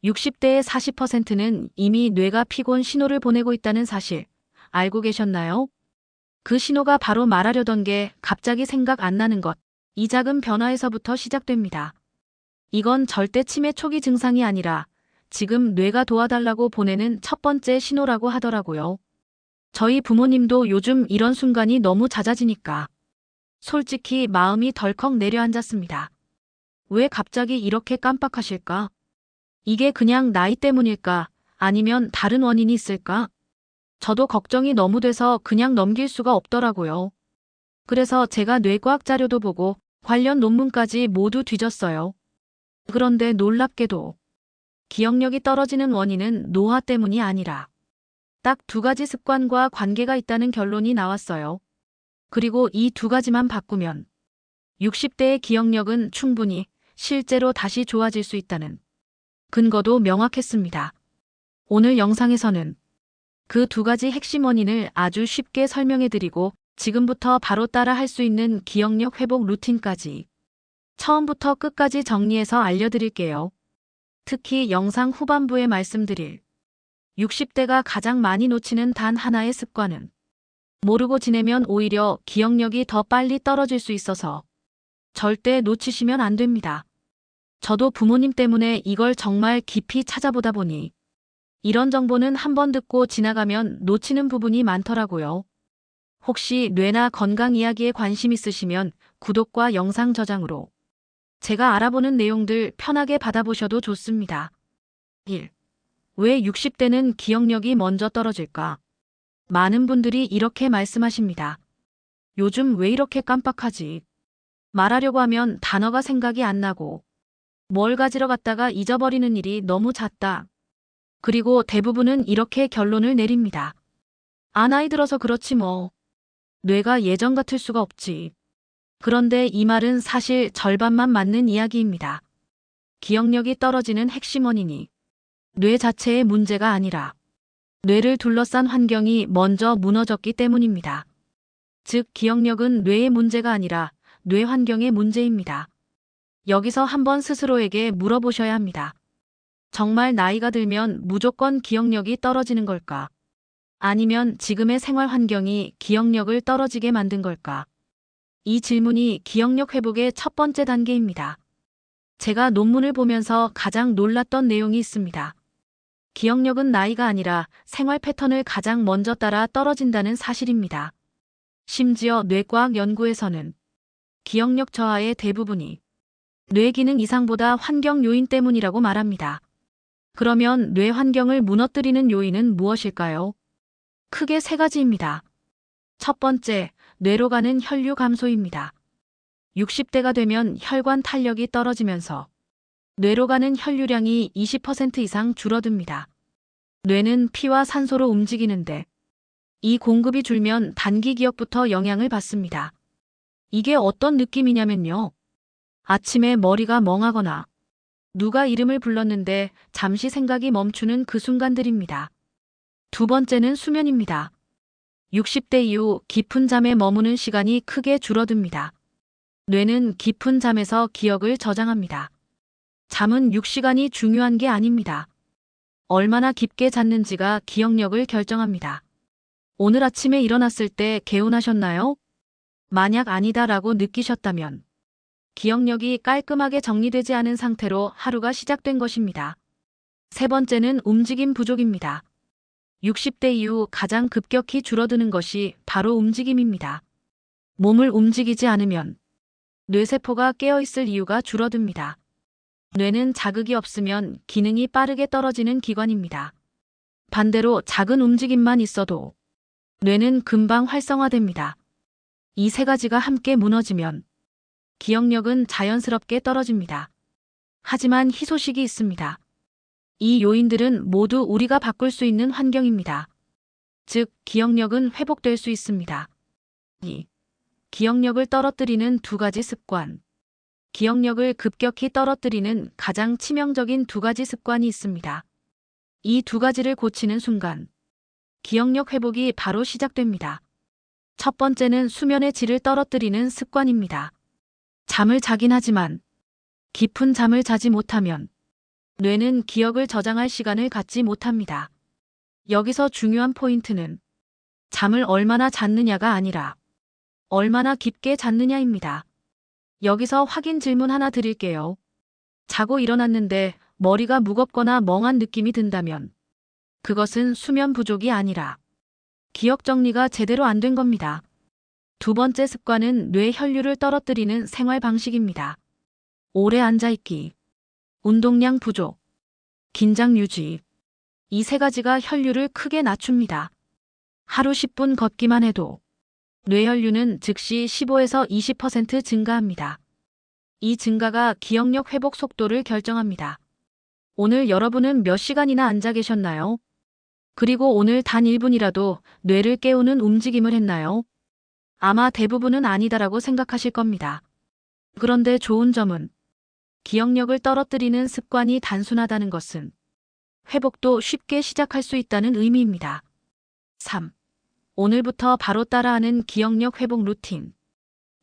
60대의 40%는 이미 뇌가 피곤 신호를 보내고 있다는 사실 알고 계셨나요? 그 신호가 바로 말하려던 게 갑자기 생각 안 나는 것. 이 작은 변화에서부터 시작됩니다. 이건 절대 치매 초기 증상이 아니라 지금 뇌가 도와달라고 보내는 첫 번째 신호라고 하더라고요. 저희 부모님도 요즘 이런 순간이 너무 잦아지니까 솔직히 마음이 덜컥 내려앉았습니다. 왜 갑자기 이렇게 깜빡하실까? 이게 그냥 나이 때문일까? 아니면 다른 원인이 있을까? 저도 걱정이 너무 돼서 그냥 넘길 수가 없더라고요. 그래서 제가 뇌과학 자료도 보고 관련 논문까지 모두 뒤졌어요. 그런데 놀랍게도 기억력이 떨어지는 원인은 노화 때문이 아니라 딱 두 가지 습관과 관계가 있다는 결론이 나왔어요. 그리고 이 두 가지만 바꾸면 60대의 기억력은 충분히 실제로 다시 좋아질 수 있다는 근거도 명확했습니다. 오늘 영상에서는 그 두 가지 핵심 원인을 아주 쉽게 설명해드리고 지금부터 바로 따라 할 수 있는 기억력 회복 루틴까지 처음부터 끝까지 정리해서 알려드릴게요. 특히 영상 후반부에 말씀드릴 60대가 가장 많이 놓치는 단 하나의 습관은 모르고 지내면 오히려 기억력이 더 빨리 떨어질 수 있어서 절대 놓치시면 안 됩니다. 저도 부모님 때문에 이걸 정말 깊이 찾아보다 보니 이런 정보는 한번 듣고 지나가면 놓치는 부분이 많더라고요. 혹시 뇌나 건강 이야기에 관심 있으시면 구독과 영상 저장으로 제가 알아보는 내용들 편하게 받아보셔도 좋습니다. 1. 왜 60대는 기억력이 먼저 떨어질까? 많은 분들이 이렇게 말씀하십니다. 요즘 왜 이렇게 깜빡하지? 말하려고 하면 단어가 생각이 안 나고 뭘 가지러 갔다가 잊어버리는 일이 너무 잦다. 그리고 대부분은 이렇게 결론을 내립니다. 아, 나이 들어서 그렇지 뭐. 뇌가 예전 같을 수가 없지. 그런데 이 말은 사실 절반만 맞는 이야기입니다. 기억력이 떨어지는 핵심 원인이 뇌 자체의 문제가 아니라 뇌를 둘러싼 환경이 먼저 무너졌기 때문입니다. 즉, 기억력은 뇌의 문제가 아니라 뇌 환경의 문제입니다. 여기서 한번 스스로에게 물어보셔야 합니다. 정말 나이가 들면 무조건 기억력이 떨어지는 걸까? 아니면 지금의 생활 환경이 기억력을 떨어지게 만든 걸까? 이 질문이 기억력 회복의 첫 번째 단계입니다. 제가 논문을 보면서 가장 놀랐던 내용이 있습니다. 기억력은 나이가 아니라 생활 패턴을 가장 먼저 따라 떨어진다는 사실입니다. 심지어 뇌과학 연구에서는 기억력 저하의 대부분이 뇌 기능 이상보다 환경 요인 때문이라고 말합니다. 그러면 뇌 환경을 무너뜨리는 요인은 무엇일까요? 크게 세 가지입니다. 첫 번째, 뇌로 가는 혈류 감소입니다. 60대가 되면 혈관 탄력이 떨어지면서 뇌로 가는 혈류량이 20% 이상 줄어듭니다. 뇌는 피와 산소로 움직이는데 이 공급이 줄면 단기 기억부터 영향을 받습니다. 이게 어떤 느낌이냐면요. 아침에 머리가 멍하거나 누가 이름을 불렀는데 잠시 생각이 멈추는 그 순간들입니다. 두 번째는 수면입니다. 60대 이후 깊은 잠에 머무는 시간이 크게 줄어듭니다. 뇌는 깊은 잠에서 기억을 저장합니다. 잠은 6시간이 중요한 게 아닙니다. 얼마나 깊게 잤는지가 기억력을 결정합니다. 오늘 아침에 일어났을 때 개운하셨나요? 만약 아니다라고 느끼셨다면 기억력이 깔끔하게 정리되지 않은 상태로 하루가 시작된 것입니다. 세 번째는 움직임 부족입니다. 60대 이후 가장 급격히 줄어드는 것이 바로 움직임입니다. 몸을 움직이지 않으면 뇌세포가 깨어있을 이유가 줄어듭니다. 뇌는 자극이 없으면 기능이 빠르게 떨어지는 기관입니다. 반대로 작은 움직임만 있어도 뇌는 금방 활성화됩니다. 이 세 가지가 함께 무너지면 기억력은 자연스럽게 떨어집니다. 하지만 희소식이 있습니다. 이 요인들은 모두 우리가 바꿀 수 있는 환경입니다. 즉, 기억력은 회복될 수 있습니다. 2. 기억력을 떨어뜨리는 두 가지 습관. 기억력을 급격히 떨어뜨리는 가장 치명적인 두 가지 습관이 있습니다. 이 두 가지를 고치는 순간 기억력 회복이 바로 시작됩니다. 첫 번째는 수면의 질을 떨어뜨리는 습관입니다. 잠을 자긴 하지만 깊은 잠을 자지 못하면 뇌는 기억을 저장할 시간을 갖지 못합니다. 여기서 중요한 포인트는 잠을 얼마나 잤느냐가 아니라 얼마나 깊게 잤느냐입니다. 여기서 확인 질문 하나 드릴게요. 자고 일어났는데 머리가 무겁거나 멍한 느낌이 든다면 그것은 수면 부족이 아니라 기억 정리가 제대로 안 된 겁니다. 두 번째 습관은 뇌 혈류를 떨어뜨리는 생활 방식입니다. 오래 앉아있기, 운동량 부족, 긴장 유지. 이 세 가지가 혈류를 크게 낮춥니다. 하루 10분 걷기만 해도 뇌혈류는 즉시 15에서 20% 증가합니다. 이 증가가 기억력 회복 속도를 결정합니다. 오늘 여러분은 몇 시간이나 앉아 계셨나요? 그리고 오늘 단 1분이라도 뇌를 깨우는 움직임을 했나요? 아마 대부분은 아니다라고 생각하실 겁니다. 그런데 좋은 점은 기억력을 떨어뜨리는 습관이 단순하다는 것은 회복도 쉽게 시작할 수 있다는 의미입니다. 3. 오늘부터 바로 따라하는 기억력 회복 루틴.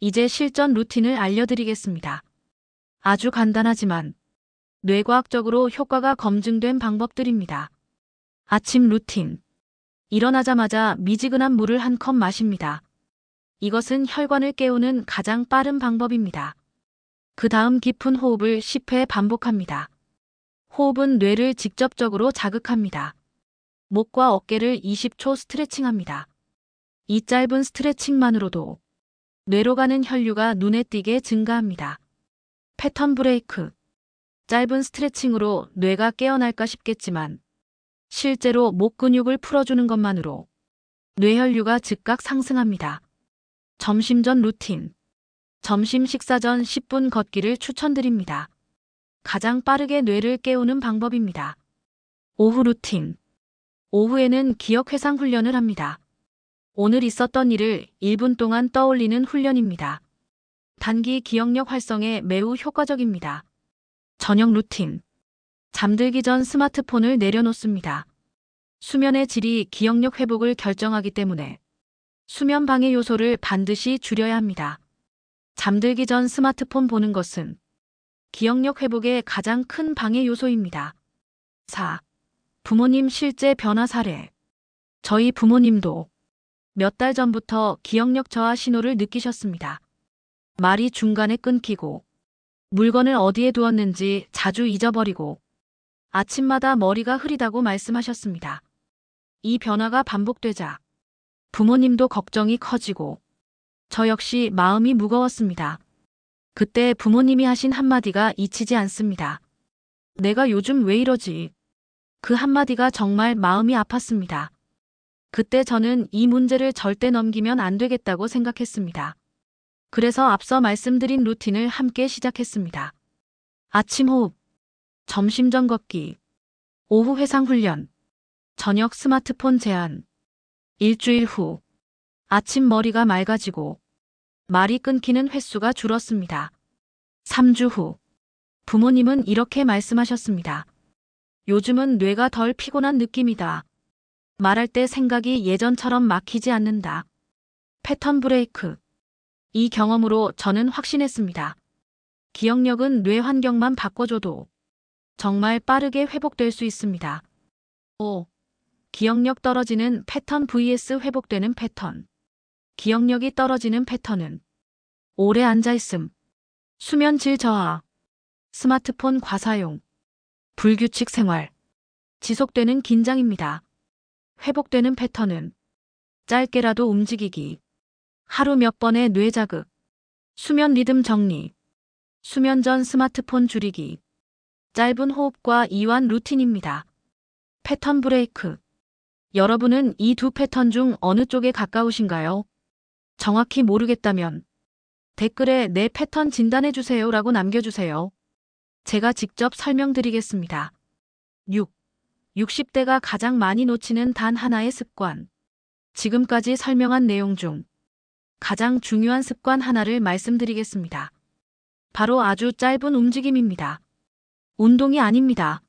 이제 실전 루틴을 알려드리겠습니다. 아주 간단하지만 뇌과학적으로 효과가 검증된 방법들입니다. 아침 루틴. 일어나자마자 미지근한 물을 한 컵 마십니다. 이것은 혈관을 깨우는 가장 빠른 방법입니다. 그 다음 깊은 호흡을 10회 반복합니다. 호흡은 뇌를 직접적으로 자극합니다. 목과 어깨를 20초 스트레칭합니다. 이 짧은 스트레칭만으로도 뇌로 가는 혈류가 눈에 띄게 증가합니다. 패턴 브레이크. 짧은 스트레칭으로 뇌가 깨어날까 싶겠지만 실제로 목 근육을 풀어주는 것만으로 뇌혈류가 즉각 상승합니다. 점심 전 루틴. 점심 식사 전 10분 걷기를 추천드립니다. 가장 빠르게 뇌를 깨우는 방법입니다. 오후 루틴. 오후에는 기억 회상 훈련을 합니다. 오늘 있었던 일을 1분 동안 떠올리는 훈련입니다. 단기 기억력 활성에 매우 효과적입니다. 저녁 루틴. 잠들기 전 스마트폰을 내려놓습니다. 수면의 질이 기억력 회복을 결정하기 때문에 수면 방해 요소를 반드시 줄여야 합니다. 잠들기 전 스마트폰 보는 것은 기억력 회복의 가장 큰 방해 요소입니다. 4. 부모님 실제 변화 사례. 저희 부모님도 몇 달 전부터 기억력 저하 신호를 느끼셨습니다. 말이 중간에 끊기고 물건을 어디에 두었는지 자주 잊어버리고 아침마다 머리가 흐리다고 말씀하셨습니다. 이 변화가 반복되자 부모님도 걱정이 커지고 저 역시 마음이 무거웠습니다. 그때 부모님이 하신 한마디가 잊히지 않습니다. 내가 요즘 왜 이러지? 그 한마디가 정말 마음이 아팠습니다. 그때 저는 이 문제를 절대 넘기면 안 되겠다고 생각했습니다. 그래서 앞서 말씀드린 루틴을 함께 시작했습니다. 아침 호흡, 점심 전 걷기, 오후 회상 훈련, 저녁 스마트폰 제한. 일주일 후, 아침 머리가 맑아지고 말이 끊기는 횟수가 줄었습니다. 3주 후, 부모님은 이렇게 말씀하셨습니다. 요즘은 뇌가 덜 피곤한 느낌이다. 말할 때 생각이 예전처럼 막히지 않는다. 패턴 브레이크. 이 경험으로 저는 확신했습니다. 기억력은 뇌 환경만 바꿔줘도 정말 빠르게 회복될 수 있습니다. 5. 기억력 떨어지는 패턴 vs 회복되는 패턴. 기억력이 떨어지는 패턴은 오래 앉아있음, 수면 질 저하, 스마트폰 과사용, 불규칙 생활, 지속되는 긴장입니다. 회복되는 패턴은 짧게라도 움직이기, 하루 몇 번의 뇌 자극, 수면 리듬 정리, 수면 전 스마트폰 줄이기, 짧은 호흡과 이완 루틴입니다. 패턴 브레이크. 여러분은 이 두 패턴 중 어느 쪽에 가까우신가요? 정확히 모르겠다면 댓글에 내 패턴 진단해주세요 라고 남겨주세요. 제가 직접 설명드리겠습니다. 6. 60대가 가장 많이 놓치는 단 하나의 습관. 지금까지 설명한 내용 중 가장 중요한 습관 하나를 말씀드리겠습니다. 바로 아주 짧은 움직임입니다. 운동이 아닙니다.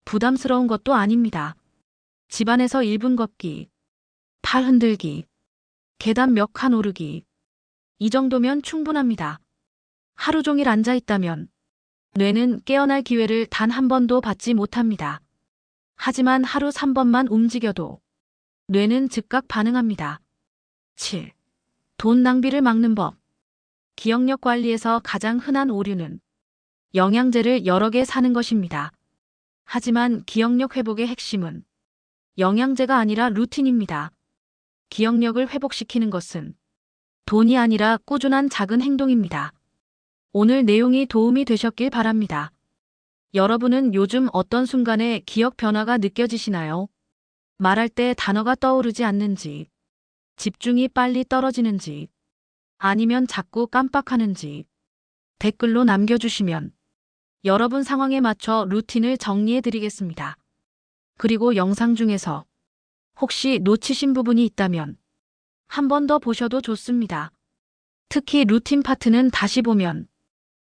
부담스러운 것도 아닙니다. 집안에서 1분 걷기, 팔 흔들기, 계단 몇 칸 오르기. 이 정도면 충분합니다. 하루 종일 앉아 있다면 뇌는 깨어날 기회를 단 한 번도 받지 못합니다. 하지만 하루 3번만 움직여도 뇌는 즉각 반응합니다. 7. 돈 낭비를 막는 법. 기억력 관리에서 가장 흔한 오류는 영양제를 여러 개 사는 것입니다. 하지만 기억력 회복의 핵심은 영양제가 아니라 루틴입니다. 기억력을 회복시키는 것은 돈이 아니라 꾸준한 작은 행동입니다. 오늘 내용이 도움이 되셨길 바랍니다. 여러분은 요즘 어떤 순간에 기억 변화가 느껴지시나요? 말할 때 단어가 떠오르지 않는지, 집중이 빨리 떨어지는지, 아니면 자꾸 깜빡하는지 댓글로 남겨주시면 여러분 상황에 맞춰 루틴을 정리해 드리겠습니다. 그리고 영상 중에서 혹시 놓치신 부분이 있다면 한 번 더 보셔도 좋습니다. 특히 루틴 파트는 다시 보면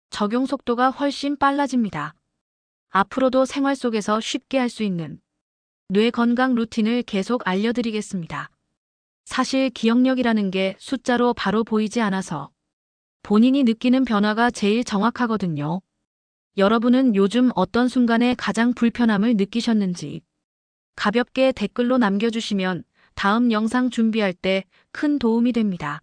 적용 속도가 훨씬 빨라집니다. 앞으로도 생활 속에서 쉽게 할 수 있는 뇌 건강 루틴을 계속 알려드리겠습니다. 사실 기억력이라는 게 숫자로 바로 보이지 않아서 본인이 느끼는 변화가 제일 정확하거든요. 여러분은 요즘 어떤 순간에 가장 불편함을 느끼셨는지 가볍게 댓글로 남겨주시면 다음 영상 준비할 때 큰 도움이 됩니다.